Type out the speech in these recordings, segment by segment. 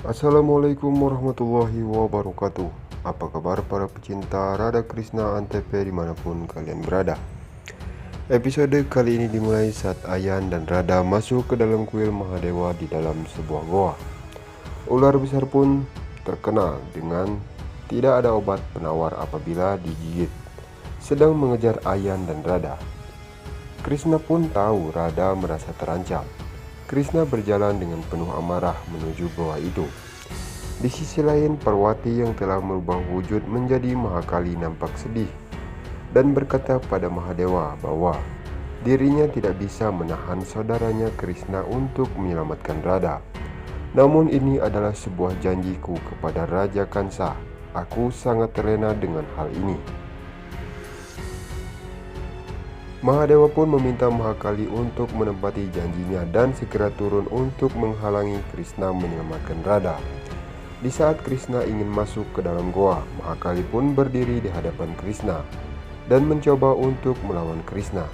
Assalamualaikum warahmatullahi wabarakatuh. Apa kabar para pecinta Radha Krishna Antp dimanapun kalian berada. Episode kali ini dimulai saat Ayan dan Radha masuk ke dalam kuil Mahadewa di dalam sebuah goa. Ular besar pun terkenal dengan tidak ada obat penawar apabila digigit, sedang mengejar Ayan dan Radha. Krishna pun tahu Radha merasa terancam. Krishna berjalan dengan penuh amarah menuju goa itu. Di sisi lain, Parwati yang telah merubah wujud menjadi Mahakali nampak sedih dan berkata pada Mahadewa bahwa dirinya tidak bisa menahan saudaranya Krishna untuk menyelamatkan Radha. Namun ini adalah sebuah janjiku kepada Raja Kansa. Aku sangat terlena dengan hal ini. Mahadewa pun meminta Mahakali untuk menepati janjinya dan segera turun untuk menghalangi Krishna menyelamatkan Radha. Di saat Krishna ingin masuk ke dalam goa, Mahakali pun berdiri di hadapan Krishna dan mencoba untuk melawan Krishna.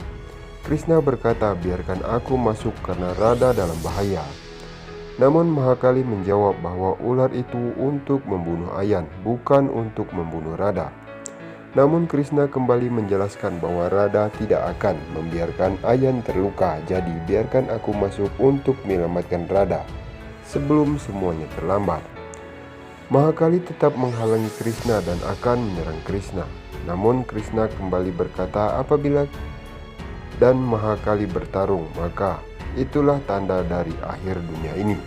Krishna berkata, "Biarkan aku masuk karena Radha dalam bahaya." Namun Mahakali menjawab bahwa ular itu untuk membunuh Ayan, bukan untuk membunuh Radha. Namun Krishna kembali menjelaskan bahwa Radha tidak akan membiarkan Ayan terluka, jadi biarkan aku masuk untuk menyelamatkan Radha sebelum semuanya terlambat. Mahakali tetap menghalangi Krishna dan akan menyerang Krishna. Namun Krishna kembali berkata apabila dan Mahakali bertarung, maka itulah tanda dari akhir dunia ini.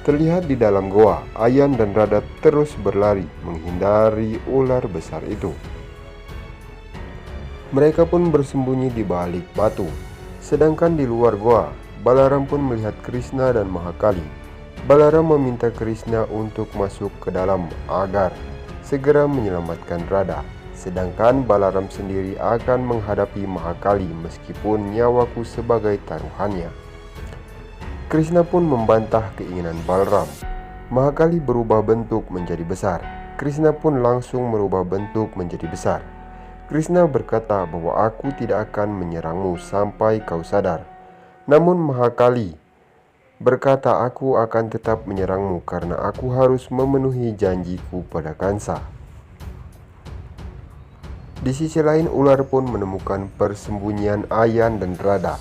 Terlihat di dalam goa, Ayan dan Radha terus berlari menghindari ular besar itu. Mereka pun bersembunyi di balik batu. Sedangkan di luar goa, Balaram pun melihat Krishna dan Mahakali. Balaram meminta Krishna untuk masuk ke dalam agar segera menyelamatkan Radha. Sedangkan Balaram sendiri akan menghadapi Mahakali meskipun nyawaku sebagai taruhannya. Krishna pun membantah keinginan Balaram. Mahakali berubah bentuk menjadi besar. Krishna pun langsung merubah bentuk menjadi besar. Krishna berkata bahwa aku tidak akan menyerangmu sampai kau sadar. Namun Mahakali berkata aku akan tetap menyerangmu karena aku harus memenuhi janjiku pada Kansa. Di sisi lain, ular pun menemukan persembunyian Ayan dan Radha.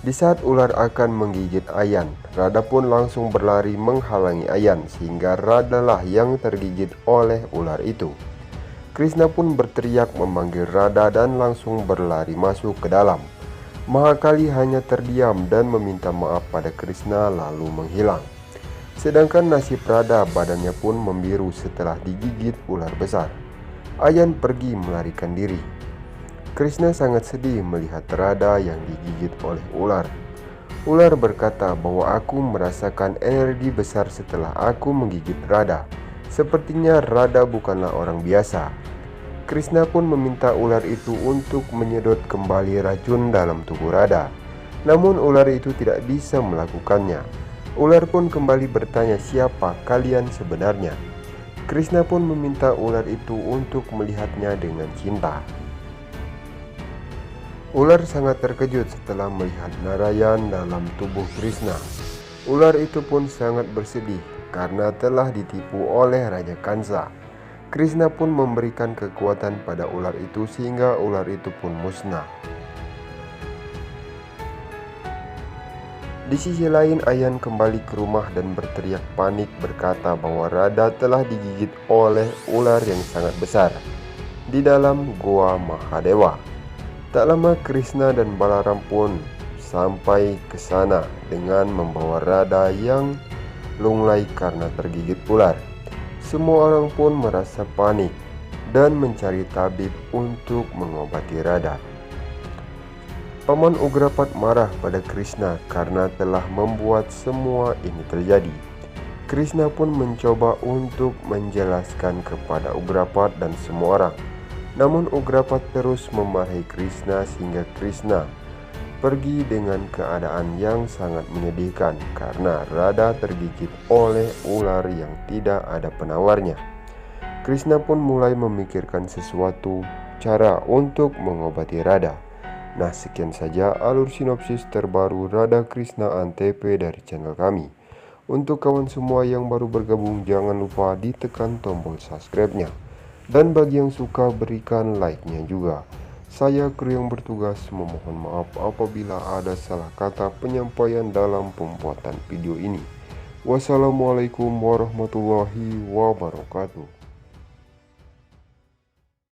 Di saat ular akan menggigit Ayan, Radha pun langsung berlari menghalangi Ayan sehingga Radha lah yang tergigit oleh ular itu. Krishna pun berteriak memanggil Radha dan langsung berlari masuk ke dalam. Mahakali hanya terdiam dan meminta maaf pada Krishna lalu menghilang. Sedangkan nasib Radha, badannya pun membiru setelah digigit ular besar. Ayan pergi melarikan diri. Krishna sangat sedih melihat Radha yang digigit oleh ular. Ular berkata bahwa aku merasakan energi besar setelah aku menggigit Radha. Sepertinya Radha bukanlah orang biasa. Krishna pun meminta ular itu untuk menyedot kembali racun dalam tubuh Radha. Namun ular itu tidak bisa melakukannya. Ular pun kembali bertanya siapa kalian sebenarnya. Krishna pun meminta ular itu untuk melihatnya dengan cinta. Ular sangat terkejut setelah melihat Narayan dalam tubuh Krishna. Ular itu pun sangat bersedih karena telah ditipu oleh Raja Kansa. Krishna pun memberikan kekuatan pada ular itu sehingga ular itu pun musnah. Di sisi lain, Ayan kembali ke rumah dan berteriak panik berkata bahwa Radha telah digigit oleh ular yang sangat besar di dalam goa Mahadewa. Tak lama Krishna dan Balaram pun sampai ke sana dengan membawa Radha yang lunglai karena tergigit ular. Semua orang pun merasa panik dan mencari tabib untuk mengobati Radha. Paman Ugrapat marah pada Krishna karena telah membuat semua ini terjadi. Krishna pun mencoba untuk menjelaskan kepada Ugrapat dan semua orang. Namun Ugrapat terus memarahi Krishna sehingga Krishna pergi dengan keadaan yang sangat menyedihkan karena Radha tergigit oleh ular yang tidak ada penawarnya. Krishna pun mulai memikirkan sesuatu cara untuk mengobati Radha. Nah, sekian saja alur sinopsis terbaru Radha Krishna Antp dari channel kami. Untuk kawan semua yang baru bergabung, jangan lupa ditekan tombol subscribe-nya. Dan bagi yang suka, berikan like-nya juga. Saya kru yang bertugas memohon maaf apabila ada salah kata penyampaian dalam pembuatan video ini. Wassalamualaikum warahmatullahi wabarakatuh.